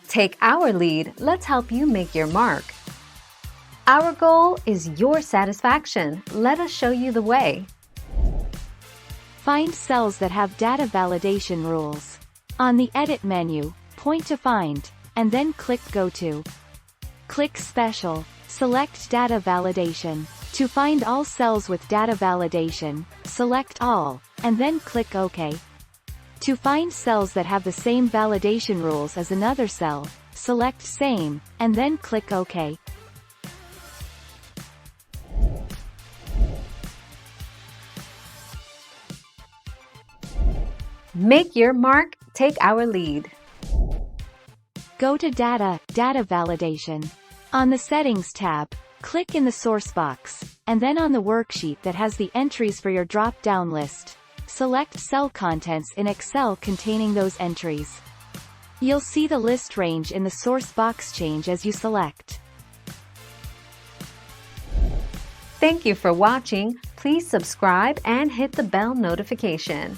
Take our lead, let's help you make your mark. Our goal is your satisfaction. Let us show you the way. Find cells that have data validation rules. On the Edit menu, point to Find, and then click Go To. Click Special, select Data Validation. To find all cells with data validation, select All, and then click OK. To find cells that have the same validation rules as another cell, select Same, and then click OK. Make your mark, take our lead. Go to Data Validation. On the Settings tab, click in the source box, and then on the worksheet that has the entries for your drop-down list, select cell contents in Excel containing those entries. You'll see the list range in the source box change as you select. Thank you for watching. Please subscribe and hit the bell notification.